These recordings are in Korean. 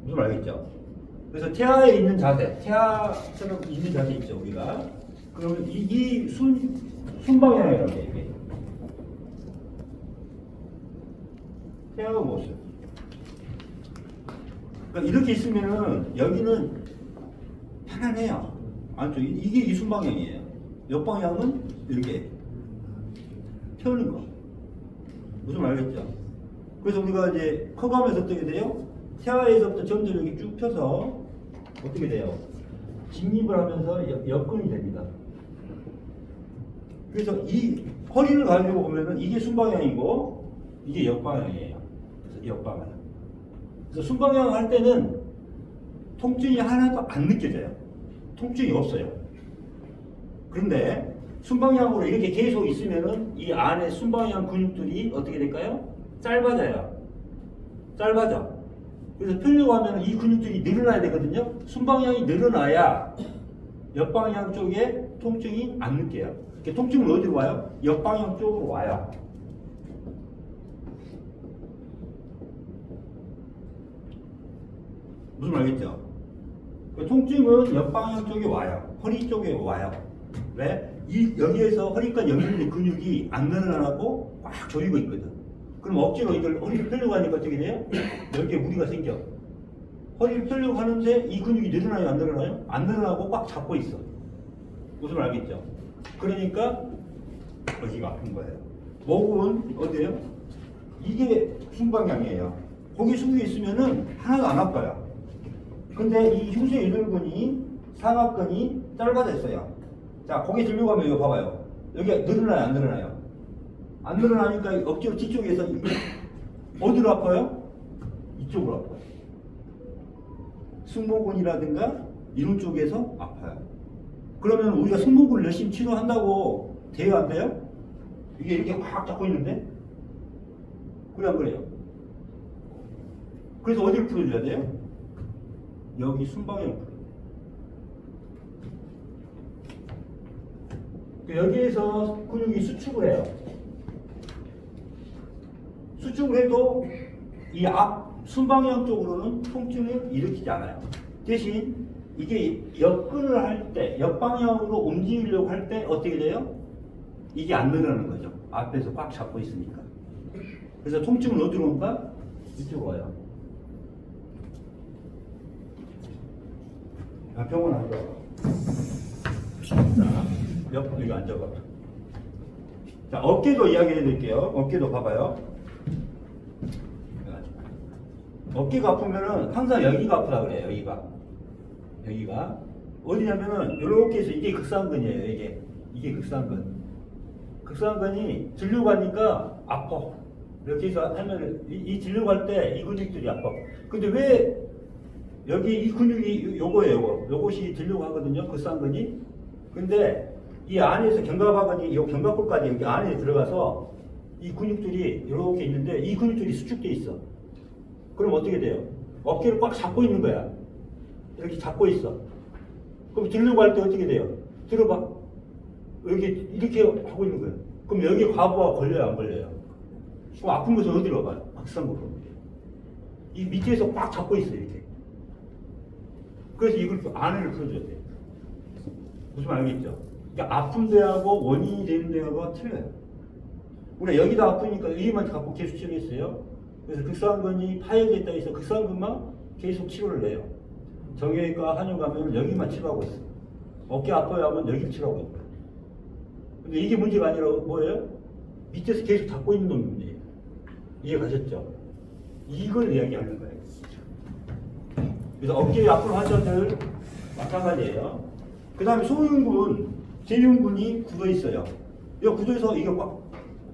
무슨 말 알겠죠? 그래서 태아에 있는 자세, 태아처럼 있는 자세 있죠, 우리가. 그러면 이 순방향이라고 해, 이게. 태아가 무엇이요? 그러니까 이렇게 있으면은 여기는 편안해요. 안쪽 이게 이 순방향이에요. 옆방향은 이렇게 펴는 거. 무슨 말 알겠죠? 그래서 우리가 이제 커가면서 어떻게 돼요? 태아에서부터 점점 이렇게 쭉 펴서 어떻게 돼요? 직립을 하면서 역근이 됩니다. 그래서 이 허리를 가지고 보면은 이게 순방향이고 이게 역방향이에요. 그래서 역방향. 그래서 순방향 할 때는 통증이 하나도 안 느껴져요. 통증이 없어요. 그런데 순방향으로 이렇게 계속 있으면은 이 안에 순방향 근육들이 어떻게 될까요? 짧아져요. 짧아져. 그래서 펴려고 하면 이 근육들이 늘어나야 되거든요. 순방향이 늘어나야 옆방향 쪽에 통증이 안 느껴요. 통증은 어디로 와요? 옆방향 쪽으로 와요. 무슨 말 알겠죠? 통증은 옆방향 쪽에 와요. 허리 쪽에 와요. 왜? 여기에서 허리까지 연결된 근육이 안 늘어나고 꽉 조이고 있거든. 그럼 억지로 이걸 허리를 펴려고 하니까 어떻게 돼요? 여기에 무리가 생겨. 허리를 펴려고 하는데 이 근육이 늘어나요? 안 늘어나요? 안 늘어나고 꽉 잡고 있어. 무슨 말 알겠죠? 그러니까 여기가 아픈 거예요. 목은 어디예요? 이게 순방향이에요. 거기 숙여 있으면은 하나도 안 아파요. 근데 이 흉쇄 유돌근이 상악근이 짧아졌어요. 자, 거기 들려고 하면 이거 봐봐요. 여기가 늘어나요? 안 늘어나요? 안 늘어나니까 억지로 뒤쪽에서 어디로 아파요? 이쪽으로 아파요. 승모근이라든가 이런 쪽에서 아파요. 그러면 우리가 승모근을 열심히 치료한다고 돼요? 안 돼요? 이게 이렇게 확 잡고 있는데? 그래 안 그래요? 그래서 어디를 풀어줘야 돼요? 여기 순방향을 풀어줘요. 여기에서 근육이 수축을 해요. 수축을 해도 이 앞 순방향 쪽으로는 통증을 일으키지 않아요. 대신 이게 역근을 할 때, 역방향으로 움직이려고 할 때 어떻게 돼요? 이게 안 늘어나는 거죠. 앞에서 꽉 잡고 있으니까. 그래서 통증은 어디로 온다? 이쪽으로 와요. 병원 앉아. 자, 여기 앉아봐. 자, 어깨도 이야기해 드릴게요. 어깨도 봐봐요. 어깨가 아프면은 항상 여기가 아프다 그래요. 여기가 어디냐면은 이렇게 해서 이게 극상근이에요. 이게 극상근. 극상근이 들려고 하니까 아파. 이렇게 해서 하면은 이 들려고 할 때 이 근육들이 아파. 근데 왜 여기 이 근육이 요거예요. 요것이 들려고 하거든요. 극상근이. 근데 이 안에서 견갑하근이 요 견갑골까지 여기 안에 들어가서 이 근육들이 이렇게 있는데 이 근육들이 수축돼 있어. 그럼 어떻게 돼요? 어깨를 꽉 잡고 있는 거야. 이렇게 잡고 있어. 그럼 들려고 할 때 어떻게 돼요? 들어봐. 여기 이렇게 하고 있는 거예요. 그럼 여기 과부하 걸려요? 안 걸려요? 그럼 아픈 곳은 어디로 가요? 박상으로. 이 밑에서 꽉 잡고 있어 이렇게. 그래서 이걸 안을 풀어줘야 돼요. 무슨 말 알겠죠? 그러니까 아픈 데하고 원인이 되는 데하고 틀려요. 우리가 여기다 아프니까 여기만 갖고 계속 치료했어요. 그래서 극상근이 파열됐다 해서 극상근만 계속 치료를 해요. 정형외과 한의원 가면 여기만 치료하고 있어요. 어깨 아파요 하면 여기를 치료하고 있어요. 근데 이게 문제가 아니라 뭐예요? 밑에서 계속 잡고 있는 놈이 문제예요. 이해 가셨죠? 이걸 이야기하는 거예요. 그래서 어깨 아픈 환자들 마찬가지예요. 그 다음에 소흉근, 제흉근이 굳어 있어요. 이거 굳어서 이게 막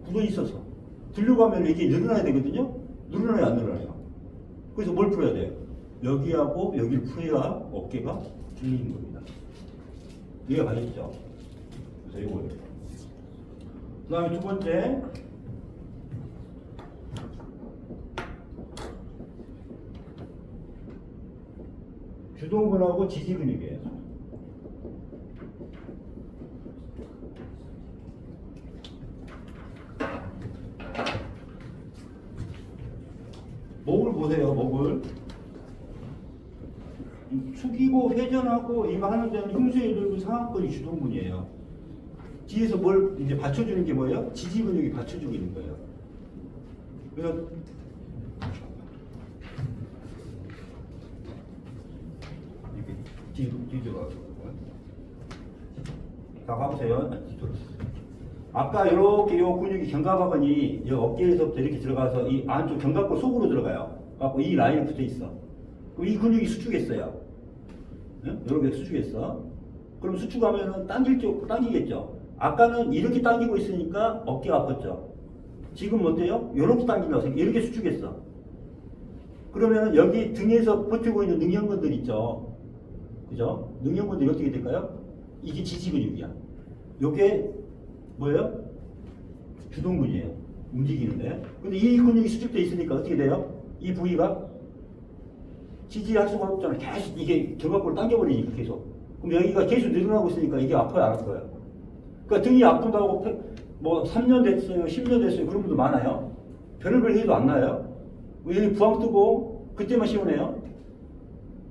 굳어 있어서 들려고 하면 이게 늘어나야 되거든요. 늘어나요, 안 늘어나요? 그래서 뭘 풀어야 돼요? 여기하고 여기를 풀어야 어깨가 풀리는 겁니다. 이해가 가셨죠? 그래서 이거예요. 그 다음에 두 번째. 주동근하고 지지근육이에요. 목을 보세요, 목을. 숙이고 회전하고 이거 하는 데는 흉쇄 열고 상하근이 주동근이에요. 뒤에서 뭘 이제 받쳐주는 게 뭐예요? 지지 근육이 받쳐주고 있는 거예요. 그래서 이렇게 뒤로 가고. 자, 봐보세요. 아까 이렇게 요 근육이 견갑하근이 이 어깨에서부터 이렇게 들어가서 이 안쪽 견갑골 속으로 들어가요. 갖고 이 라인에 붙어 있어. 그럼 이 근육이 수축했어요. 이렇게 수축했어. 그럼 수축하면은 당기겠죠. 아까는 이렇게 당기고 있으니까 어깨가 아팠죠. 지금 어때요? 이렇게 당긴다고 생각해. 이렇게 수축했어. 그러면 여기 등에서 버티고 있는 능형근들 있죠. 그죠? 능형근들이 어떻게 될까요? 이게 지지근육이야. 요게 뭐예요? 주동근이에요. 움직이는데. 근데 이 근육이 수축돼 있으니까 어떻게 돼요? 이 부위가 지지할 수가 없잖아. 계속 이게 견갑골을 당겨버리니까 계속. 그럼 여기가 계속 늘어나고 있으니까 이게 아파요, 안 아파요? 그러니까 등이 아프다고 뭐 3년 됐어요, 10년 됐어요. 그런 분도 많아요. 별의별 해도 안 나요. 여기 부항 뜨고 그때만 시원해요.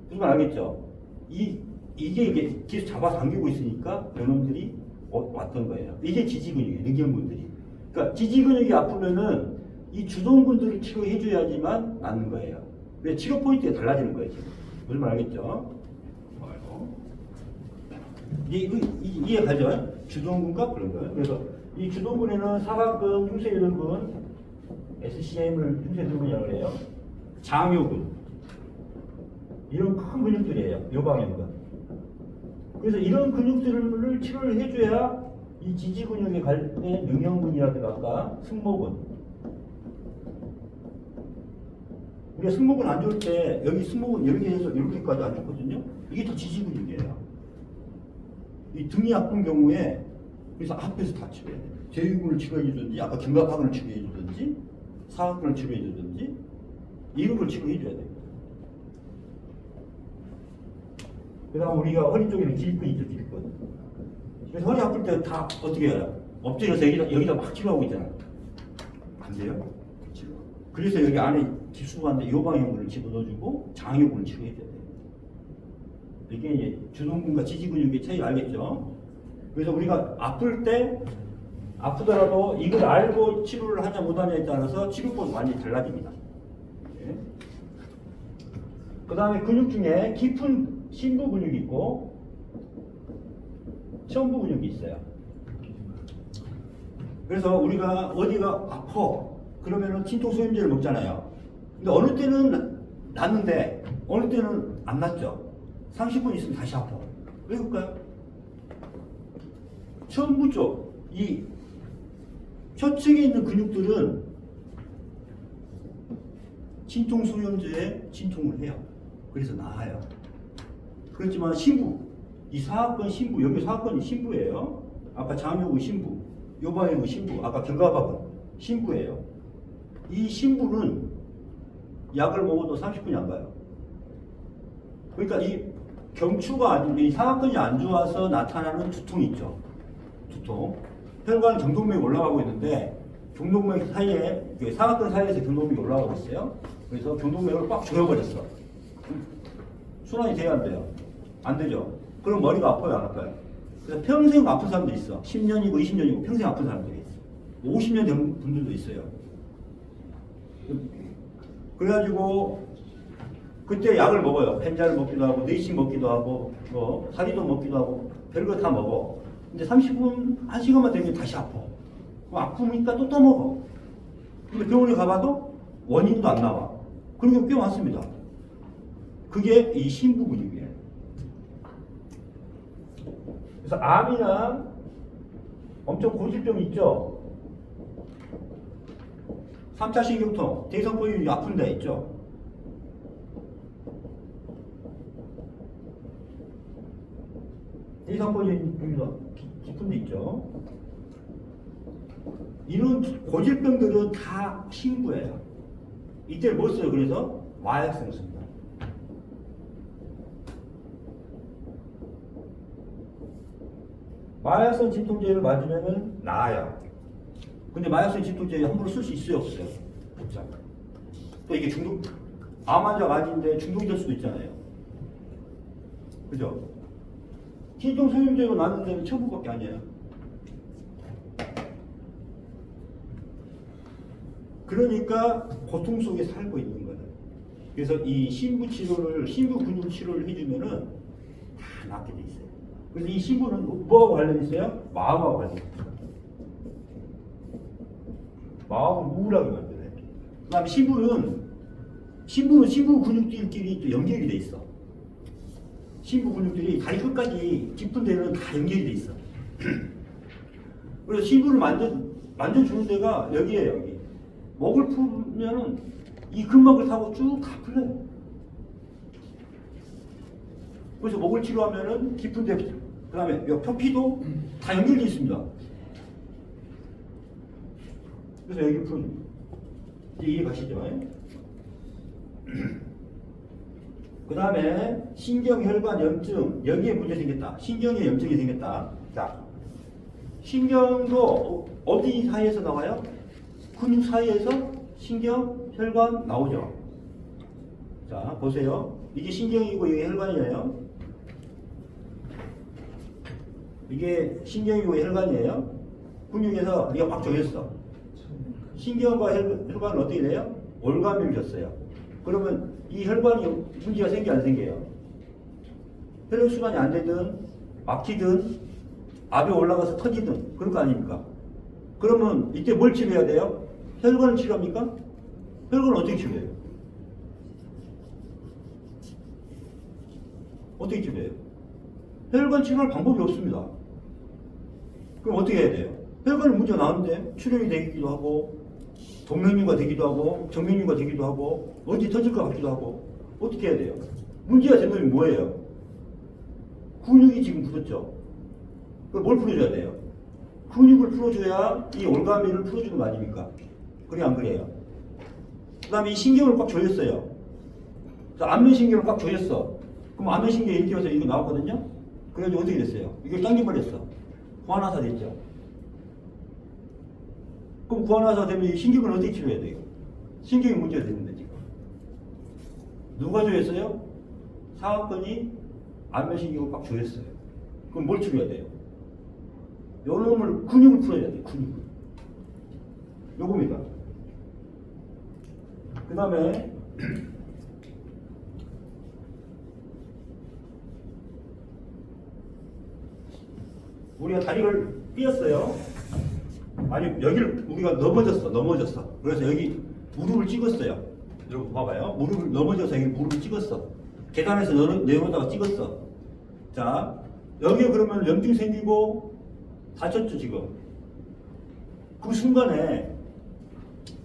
무슨 말 알겠죠? 이게 계속 잡아 당기고 있으니까 변원들이 왔던 거예요. 이게 지지근육이에요, 능형근들이. 그러니까 지지근육이 아프면은 이 주동근들을 치료해줘야지만 낫는 거예요. 왜 치료 포인트가 달라지는 거예요, 지금. 무슨 말 알겠죠? 이해 가죠? 주동근과 그런 거예요. 그래서 이 주동근에는 사각근, 흉쇄유동근, SCM을 흉쇄유동근이라고 해요. 장요근. 이런 큰 근육들이에요. 요방형근. 그래서 이런 근육들을 치료를 해줘야 이 지지근육에 관련된 능형근이라든가 아까 승모근. 우리가 승모근 안 좋을 때 여기 승모근 이렇게 해서 이렇게까지 안 좋거든요. 이게 다 지지근육이에요. 이 등이 아픈 경우에 그래서 앞에서 다 치료해야 돼요. 제유근을 치료해주든지 아까 견갑하근을 치료해주든지 사각근을 치료해주든지 이런 걸 치료해줘야 돼요. 그 다음 우리가 허리 쪽에는 기립근 있죠, 기립근. 그래서 허리 아플 때 다 어떻게 해요? 엎드려서 여기다 막 치료하고 있잖아요. 안 돼요? 그래서 여기 안에 기수관데 요방형근을 집어넣어주고 장요근을 치료해줘야 돼요. 이게 이제 주동근과 지지근육의 차이 알겠죠? 그래서 우리가 아플 때 아프더라도 이걸 알고 치료를 하냐 못하냐에 따라서 치료법이 많이 달라집니다. 네. 그 다음에 근육 중에 깊은 심부 근육이 있고 천부 근육이 있어요. 그래서 우리가 어디가 아파 그러면은 진통소염제를 먹잖아요. 근데 어느 때는 낫는데 어느 때는 안 낫죠. 30분 있으면 다시 아파. 왜 그럴까요? 천부 쪽, 이 혀층에 있는 근육들은 진통소염제에 진통을 해요. 그래서 나아요. 그렇지만 신부, 이 사악근 신부, 여기 사악근이 신부예요. 아까 장요근 신부, 요방요근 신부, 아까 견갑하근 신부예요. 이 신부는 약을 먹어도 30분이 안 가요. 그러니까 이 경추가 이 사각근이 안 좋아서 나타나는 두통이 있죠. 두통. 혈관 경동맥이 올라가고 있는데 경동맥 사이에 사각근 사이에서 경동맥이 올라가고 있어요. 그래서 경동맥을 꽉 조여버렸어. 순환이 돼야 안 돼요. 안 되죠. 그럼 머리가 아파요, 안 아파요? 그래서 평생 아픈 사람도 있어. 10년이고 20년이고 평생 아픈 사람들이 있어. 50년 된 분들도 있어요. 그래가지고 그때 약을 먹어요. 펜자를 먹기도 하고 네이신 먹기도 하고 뭐 사리도 먹기도 하고 별거 다 먹어. 근데 30분, 1시간만 되면 다시 아파. 그럼 아프니까 또 먹어. 근데 병원에 가봐도 원인도 안 나와. 그런 게 꽤 많습니다. 그게 이 심부 근육이에요. 그래서 암이나 엄청 고질병 있죠. 3차 신경통, 대성포유이 아픈 데 있죠. 대성포유가 깊은 데 있죠. 이런 고질병들은 다 신부예요. 이때 뭐 써요? 그래서 마약성 씁니다. 마약성 진통제를 맞으면 나아요. 근데 마약성 진통제 함부로 쓸 수 있어요, 없어요? 없잖아요. 또 이게 암 환자가 아닌데 중독이 될 수도 있잖아요. 그죠? 기존 소유자로 나눈 데는 천부밖에 아니에요. 그러니까 고통 속에 살고 있는 거예요. 그래서 이 신부 치료를, 신부 근육 치료를 해주면은 다 낫게 돼 있어요. 그래서 이 신부는 뭐하고 관련 있어요? 마음하고 관련 있어요. 마음을 우울하게 만들어요. 그 다음에 신부는 신부 근육들끼리 또 연결이 돼 있어. 신부 근육들이 다리 끝까지 깊은 데는 다 연결이 돼 있어. 그래서 신부를 만져주는 데가 여기에요, 여기. 목을 풀면은 이 근막을 타고 쭉 다 풀려요. 그래서 목을 치료하면은 깊은 데, 그 다음에 표피도 다 연결되어 있습니다. 그래서 여기 푸는 이해 가시죠? 그 다음에 신경혈관 염증, 여기에 문제 생겼다. 신경에 염증이 생겼다. 자, 신경도 어디 사이에서 나와요? 근육 사이에서 신경혈관 나오죠. 자, 보세요. 이게 신경이고 이게 혈관이에요. 이게 신경이고 혈관이에요. 근육에서 이게 확 조였어. 신경과 혈관은 어떻게 돼요? 올가미를 줬어요. 그러면 이 혈관이 문제가 생겨 안 생겨요? 혈액순환이 안 되든 막히든 압이 올라가서 터지든 그런 거 아닙니까? 그러면 이때 뭘 치료해야 돼요? 혈관을 치료합니까? 혈관을 어떻게 치료해요? 어떻게 치료해요? 혈관 치료할 방법이 없습니다. 그럼 어떻게 해야 돼요? 혈관에 문제가 나는데 출혈이 되기도 하고 동맥류가 되기도 하고 정맥류가 되기도 하고 어디 터질 것 같기도 하고 어떻게 해야 돼요? 문제가 된 놈이 뭐예요? 근육이 지금 굳었죠? 그럼 뭘 풀어줘야 돼요? 근육을 풀어줘야 이 올가미를 풀어주는 거 아닙니까? 그래 안 그래요? 그 다음에 이 신경을 꽉 조였어요. 안면신경을 꽉 조였어. 그럼 안면신경이 이렇게 해서 이거 나왔거든요? 그래가지고 어떻게 됐어요? 이걸 당겨버렸어. 구안화사 됐죠? 그럼 구안화사 되면 이 신경을 어떻게 치료해야 돼요? 신경이 문제가 되는데 지금. 누가 조였어요? 사학번이 안면신경을 꽉 조였어요. 그럼 뭘 치료해야 돼요? 요 놈을 근육을 풀어야 돼요. 근육을. 요겁니다. 그 다음에 우리가 다리를 삐었어요. 아니 여기를 우리가 넘어졌어. 그래서 여기 무릎을 찍었어요. 여러분 봐봐요. 무릎을 넘어져서 여기 무릎을 찍었어. 계단에서 내려오다가 찍었어. 자, 여기에 그러면 염증 생기고 다쳤죠 지금. 그 순간에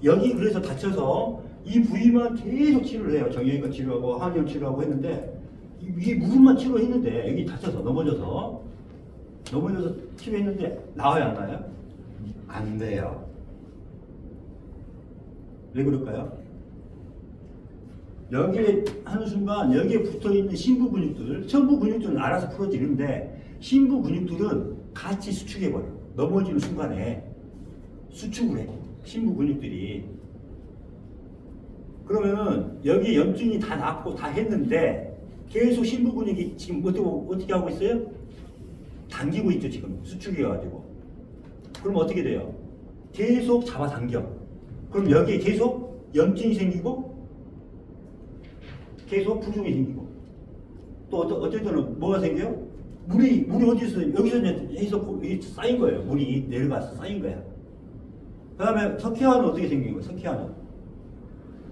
여기 그래서 다쳐서 이 부위만 계속 치료를 해요. 정형외과 치료하고 한의원 치료하고 했는데 이게 무릎만 치료했는데 여기 다쳐서 넘어져서 치료했는데 나와요 안 나와요? 안 돼요. 왜 그럴까요? 여기에 하는 순간 여기에 붙어있는 신부 근육들, 천부 근육들은 알아서 풀어지는데 신부 근육들은 같이 수축해버려. 넘어지는 순간에 수축을 해. 신부 근육들이. 그러면은 여기 염증이 다 났고 다 했는데 계속 신부 근육이 지금 어떻게 하고 있어요? 당기고 있죠 지금 수축해가지고. 그럼 어떻게 돼요? 계속 잡아당겨. 그럼 여기에 계속 염증이 생기고 계속 부종이 생기고 또 어쩔 때는 뭐가 생겨요? 물이 어디서 여기서 해서 쌓인 거예요. 물이 내려가서 쌓인 거야. 그 다음에 석회화는 어떻게 생긴 거예요? 석회화는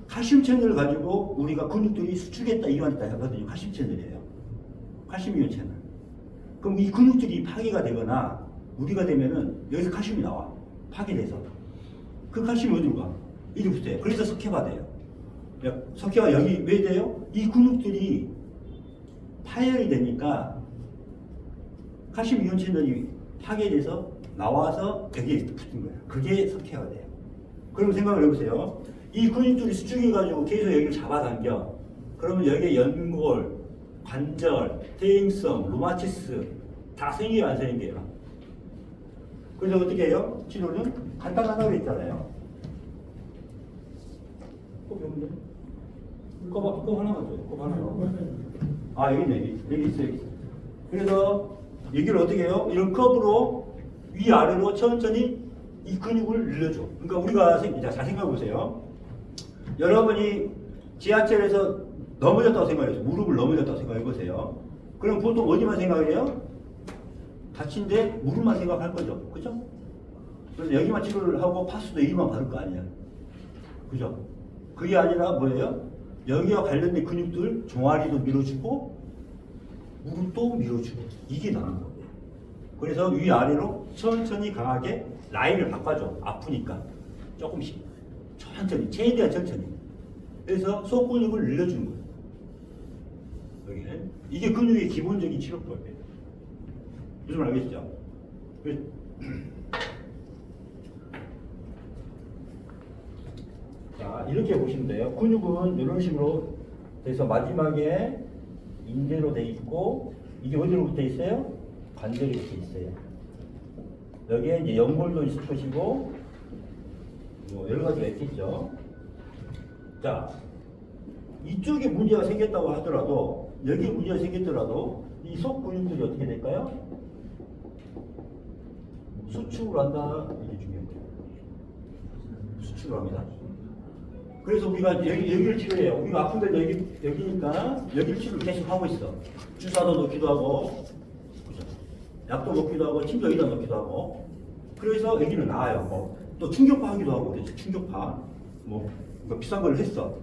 칼슘 채널을 가지고 우리가 근육들이 수축했다 이완했다 하거든요. 칼슘 채널이에요. 칼슘 이온 채널. 그럼 이 근육들이 파괴가 되거나 무리가 되면은 여기서 칼슘이 나와. 파괴돼서. 그 칼슘이 어디로 가? 이리 붙어요. 그래서 석회화 돼요. 석회화 여기 왜 돼요? 이 근육들이 파열이 되니까 칼슘 이온 채널이 파괴돼서 나와서 여기에 붙은 거예요. 그게 석회화 돼요. 그럼 생각을 해보세요. 이 근육들이 수축해가지고 계속 여기를 잡아당겨. 그러면 여기에 연골, 관절, 퇴행성, 루마티스 다 생겨요, 안 생겨요? 그래서 어떻게 해요? 치료는 간단하다고 했잖아요. 꼭 하나만 줘요. 꼭 하나만. 아, 여기 있어요. 그래서 여기를 어떻게 해요? 이런 커브로 위아래로 천천히 이 근육을 늘려줘. 그러니까 우리가 잘 생각해 보세요. 여러분이 지하철에서 넘어졌다고 생각해요. 무릎을 넘어졌다고 생각해 보세요. 그럼 보통 어디만 생각해요? 다친데 무릎만 생각할 거죠. 그죠? 그래서 여기만 치료를 하고 파스도 여기만 받을 거 아니야. 그죠? 그게 아니라 뭐예요? 여기와 관련된 근육들 종아리도 밀어주고 무릎도 밀어주고 이게 나는 거예요. 그래서 위아래로 천천히 강하게 라인을 바꿔줘. 아프니까 조금씩 천천히 최대한 천천히. 그래서 속 근육을 늘려주는 거예요. 여기는 이게 근육의 기본적인 치료법이에요. 무슨 말 알겠죠? 자, 이렇게 보시면 돼요. 근육은 이런 식으로 돼서 마지막에 인대로 돼 있고 이게 어디로 붙어 있어요? 관절이 붙어 있어요. 여기에 이제 연골도 있을 것이고 뭐 여러 가지가 있겠죠. 자, 이쪽에 문제가 생겼다고 하더라도 여기 문제가 생겼더라도 이 속 근육들이 어떻게 될까요? 수축을 한다. 이게 중요해요. 수축을 합니다. 그래서 우리가 여기를 치료해요. 우리가 아픈 데도 여기니까 여기를 치료를 계속 하고 있어. 주사도 넣기도 하고, 그죠? 약도 넣기도 하고, 침도 여기다 넣기도 하고. 그래서 여기는 나아요. 또 충격파 하기도 하고, 그래서 충격파. 그러니까 비싼 걸 했어.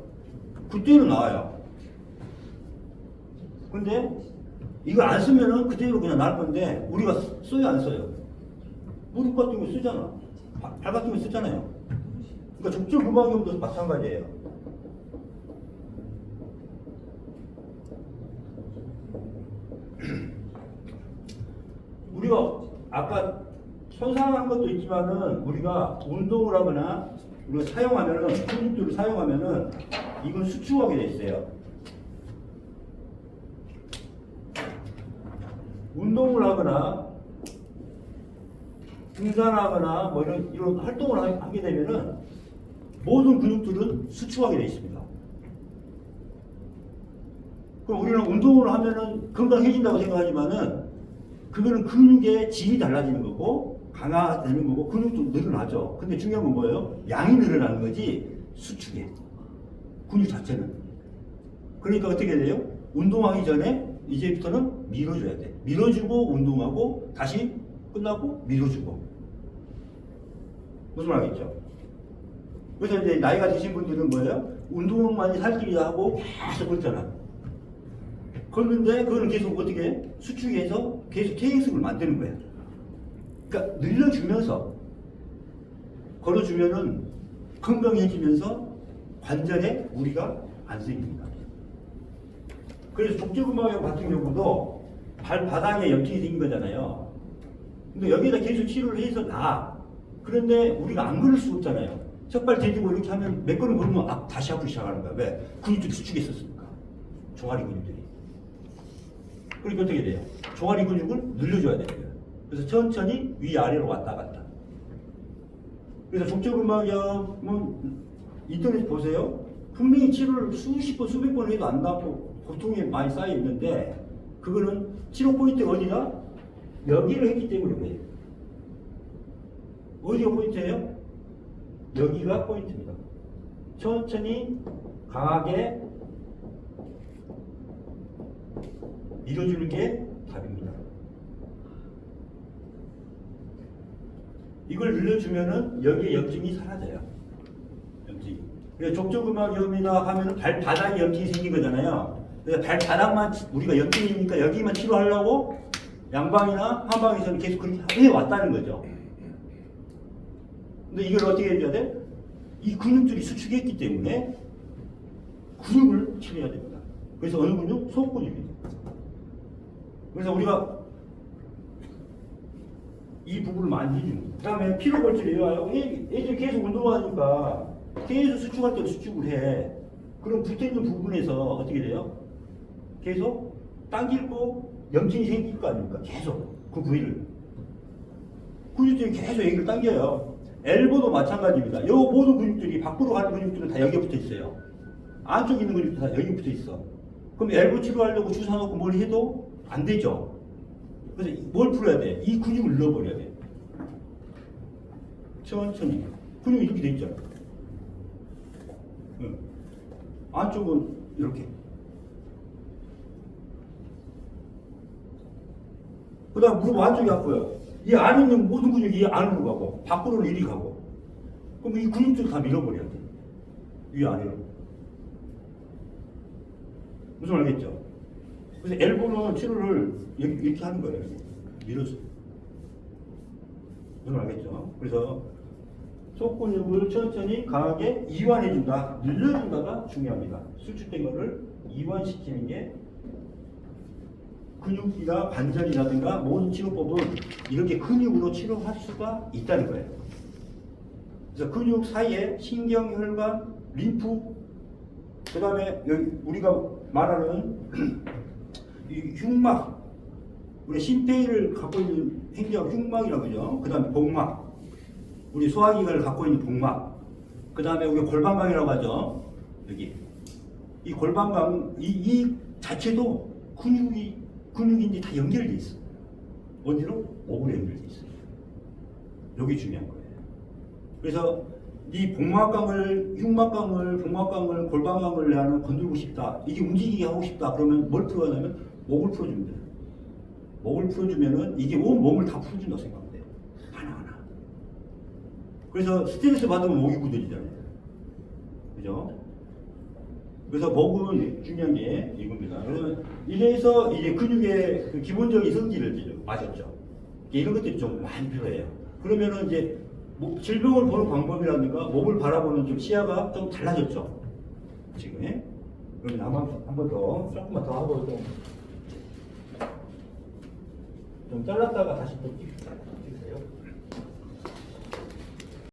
그때는 나아요. 근데 이거 안 쓰면은 그대로 그냥 나을 건데, 우리가 써요, 안 써요? 무릎 같은 거 쓰잖아. 발 같은 거 쓰잖아요. 그러니까 족저근막염도 마찬가지예요. 우리가 아까 손상한 것도 있지만은 우리가 운동을 하거나 우리가 사용하면은 근육들을 사용하면은 이걸 수축하게 돼 있어요. 운동을 하거나 등산하거나 뭐 이런 활동을 하게 되면은 모든 근육들은 수축하게 되어 있습니다. 그럼 우리는 운동을 하면은 건강해진다고 생각하지만은 그거는 근육의 질이 달라지는 거고 강화되는 거고 근육도 늘어나죠. 근데 중요한 건 뭐예요? 양이 늘어나는 거지 수축에 근육 자체는. 그러니까 어떻게 돼요? 운동하기 전에 이제부터는 밀어줘야 돼. 밀어주고 운동하고 다시 끝나고 밀어주고. 무슨 말 알겠죠? 그래서 이제 나이가 드신 분들은 뭐예요? 운동만이 살길이다 하고 계속 걷잖아. 걷는데 그거는 계속 어떻게 해? 수축해서 계속 퇴행성을 만드는 거야. 그러니까 늘려주면서 걸어주면은 건강해지면서 관절에 무리가 안 생깁니다. 그래서 족저근막염 같은 경우도 발바닥에 염증이 생긴 거잖아요. 근데 여기다 계속 치료를 해서 나아. 그런데 우리가 안 걸을 수 없잖아요. 첫발 대지고 이렇게 하면 몇 걸음 걸으면 다시 아프기 시작하는 거야. 왜? 근육들이 수축했었으니까. 종아리 근육들이. 그러니까 어떻게 돼요? 종아리 근육을 늘려줘야 돼요. 그래서 천천히 위아래로 왔다 갔다. 그래서 족저근막염은 인터넷 보세요. 분명히 치료를 수십 번, 수백 번 해도 안 낫고 고통이 많이 쌓여 있는데 그거는 치료 포인트가 어디가? 여기를 했기 때문에 그래요. 어디가 포인트예요? 여기가 포인트입니다. 천천히 강하게 밀어주는 게 답입니다. 이걸 늘려주면은 여기에 염증이 사라져요. 염증이. 그래서 족저근막염이나 하면은 발바닥에 염증이 생긴 거잖아요. 그래서 발바닥만 우리가 염증이니까 여기만 치료하려고 양방이나 한방에서는 계속 그렇게 해왔다는 거죠. 근데 이걸 어떻게 해줘야 돼? 이 근육들이 수축했기 때문에 근육을 치료해야 됩니다. 그래서 어느 근육? 속 근육입니다. 그래서 우리가 이 부분을 많이 해주는 거예요. 그 다음에 피로골절이 와요. 애들이 계속 운동하니까 계속 수축할 때도 수축을 해. 그럼 붙어있는 부분에서 어떻게 돼요? 계속 당기고 염증이 생길 거 아닙니까? 계속 그 부위를. 근육들이 계속 여기를 당겨요. 엘보도 마찬가지입니다. 요 모든 근육들이 밖으로 가는 근육들은 다 여기에 붙어 있어요. 안쪽에 있는 근육도 다 여기 붙어 있어. 그럼 엘보 치료하려고 주사 놓고 뭘 해도 안 되죠. 그래서 뭘 풀어야 돼? 이 근육을 눌러버려야 돼. 천천히. 근육이 이렇게 돼 있잖아. 응. 안쪽은 이렇게. 그 다음 무릎 안쪽이 아파요. 이 안에 있는 모든 근육이 이 안으로 가고, 밖으로는 이리 가고. 그럼 이 근육들 다 밀어버려야 돼. 위 아래로. 무슨 말 알겠죠? 그래서 엘보는 치료를 이렇게 하는 거예요. 밀어서. 무슨 말 알겠죠? 그래서 속근육을 천천히 강하게 이완해준다, 늘려준다가 중요합니다. 수축된 거를 이완시키는 게 근육이나 관절이라든가 모든 치료법은 이렇게 근육으로 치료할 수가 있다는 거예요. 그래서 근육 사이에 신경, 혈관, 림프, 그 다음에 여기 우리가 말하는 이 흉막, 우리 심폐를 갖고 있는 행정 흉막이라고 하죠. 그 다음에 복막, 우리 소화기관을 갖고 있는 복막, 그 다음에 우리 골반강이라고 하죠. 여기 이 골반강 이 자체도 근육인데 다 연결돼 있어. 어디로? 목으로 연결돼 있어. 여기 중요한 거예요. 그래서 이 복막강을, 흉막강을, 복막강을, 골반강을 나는 건들고 싶다. 이게 움직이게 하고 싶다. 그러면 뭘 풀어야 하냐면 목을 풀어주면 돼요. 목을 풀어주면은 이게 온 몸을 다 풀어준다고 생각하면 돼요. 하나하나. 그래서 스트레스 받으면 목이 굳어지잖아요. 그죠? 그래서 목은 중요한 게 이겁니다. 그러면 이래서 이제 근육의 그 기본적인 성질을 이제 아셨죠? 이런 것들이 좀 많이 필요해요. 그러면은 이제 질병을 보는 방법이라든가 몸을 바라보는 좀 시야가 좀 달라졌죠. 지금. 그러면 한 번 더, 조금만 더 하고 좀 잘랐다가 다시 또 찍으세요.